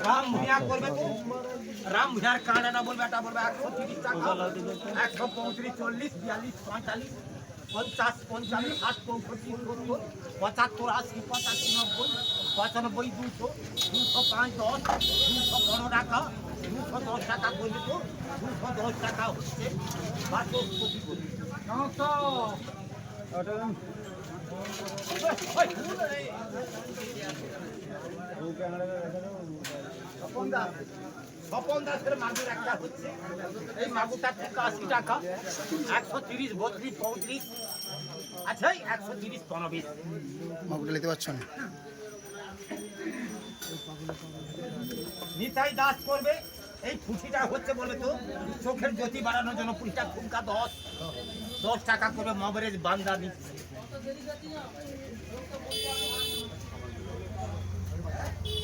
রাম ভুঁইয়া করবে তো রাম ভুঁইয়ার কাঁড়াটা বলবে, এটা বলবে 130 টাকা, 135, 40, 42, 45, 50, 55, 60, 65, 70, 75, 80, 85, 90, 95, 200, 205, 10, 215 টাকা, 210 টাকা করবে তো 210 টাকা হচ্ছে 62 করবে। স্বপন দাসের মাগুর একটা হচ্ছে, এই মাগুরটা 80 টাকা, 130, 32, 35, আচ্ছা 130, 15। মাগুরটা নিতে পারছো না। নিতাই দাস করবে, এই পুঁথিটা হচ্ছে বলে তো চোখের জ্যোতি বাড়ানোর জন্য পুঁথিটা ফুলকা 10 টাকা করবে, মহাবরেজ বান্দা নিচ্ছে।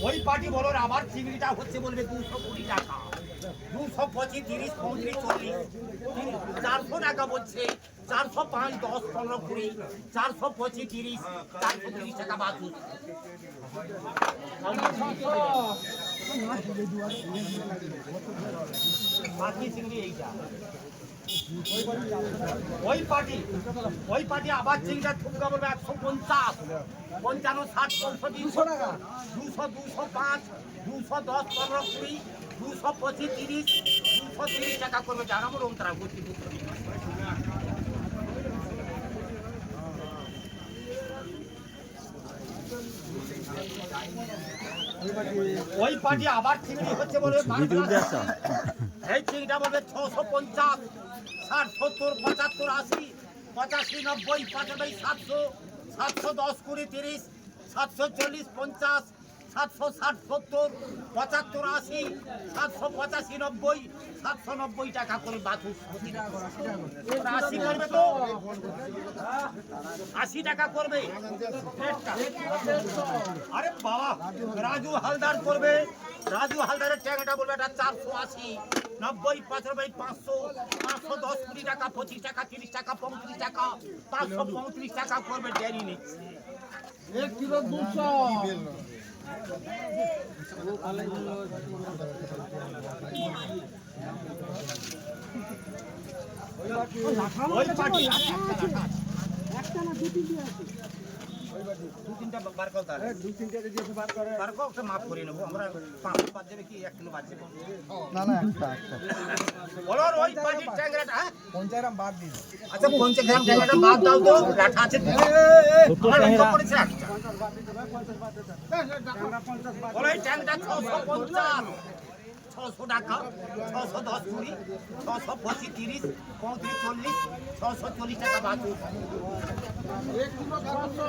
ওই পার্টি বলো আবার চিংড়িটা হচ্ছে বলবে 220 টাকা, 225, 30, 35, 40, 400 টাকা বলছে, 405, 10, 15, 20, 425, 30, 430 টাকা বাকি। বাকি চিংড়ি এইটা। ওই পার্টি আবার চিংড়িটা ঠুমকা বলবে 150, 55, 60, 65, 200 টাকা, 200, 205, 210, 15, 20, 225, 30, 230 টাকা করবে। যারা বলুন তারা বুঝি ওই পার্টি আবার চিংড়ি হচ্ছে বলে এই চিংড়িটা বলবে 650, 60, 70, 75, 80, 85, 90, 95, 700, 710, 20, 30, 740, 50, 760, 70, 75, 80, 785, 90, 790 টাকা করে বাছুর। 80 করবে তো 80 টাকা করবে। আরে বাবা, রাজু হালদার করবে, রাজু হালদারের ট্যাংটা বলবে এটা 480, 90, 95, 500, 510, 20 টাকা, 25 টাকা, 30 টাকা, 35 টাকা, 535 টাকা করবে। ডেরি নিচ্ছে 1 কিলো 200। ওই পার্টি একটা না 2-3টা আছে, 2-3টা বার করতে হবে, 2-3টা যদি বার করে বার করো একটা মাপ করে নেবো আমরা। 5 বাদ যাবে কি 1 কিলো বাদ যাবে? না না, একটা বলো ওই পার্টির ট্যাংরাটা, হ্যাঁ 50 গ্রাম বাদ দিন। আচ্ছা 50 গ্রাম ট্যাংরাটা বাদ দাও তো, লাঠা আছে আমার লক্ষ্য করেছে একটা। বলো এই ট্যাংটা 650, 600 টাকা, 610, 20, 625, 30, 35, 40, 640 টাকা বাছুর। 1 কিলো 600।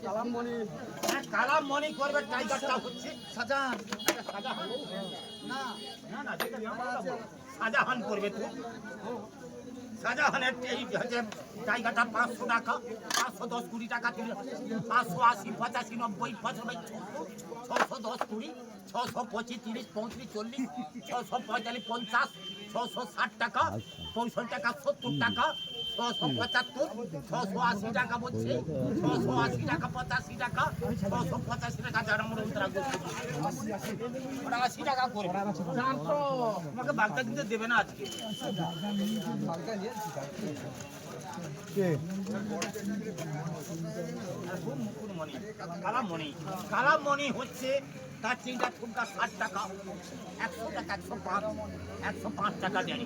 কালামমণি, হ্যাঁ কালামমণি করবে। টাইগারটা হচ্ছে শাহজাহান, শাহজাহান না না না, যেটা শাহজাহান করবে তো। শাহজাহানের এই হচ্ছে টাইগারটা 500 টাকা, 510, 20 টাকা, 580, 85, 90, 95, 610, 20, 625, 30, 35, 40, 645, 50, 660 টাকা, 65 টাকা, 70 টাকা, 675, 680 টাকা বলছে, 680 টাকা, 85 টাকা, 685 টাকা। যারা মনে হয় তারা করছে 80 টাকা করবে। 400। তোমাকে বার্তা দিতে দেবে না আজকে। কালামমণি হচ্ছে তার চিন্তা ঠুমকা 60 টাকা, 100 টাকা, 105, 105 টাকা দেয়।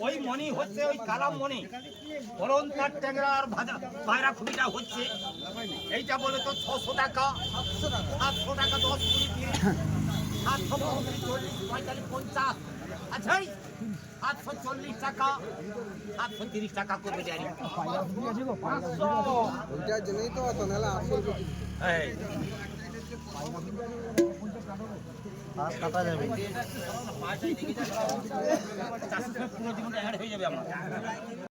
ওই মণি হচ্ছে ওই কালামমণি, বরং তার ট্যাংরা আর ভাজা পায়রা খুবিটা হচ্ছে এইটা বলে তো 600 টাকা, 700 টাকা, 10, 20, 30, 735, 40, 45, 50, আচ্ছা 740 টাকা, 730 টাকা করবে জানি। ওইটার জন্যই তো অত নাহলে 800 এই হাত কাটা যাবে। চাষের সঙ্গে পুরো জীবনটা অ্যাড হয়ে যাবে আমার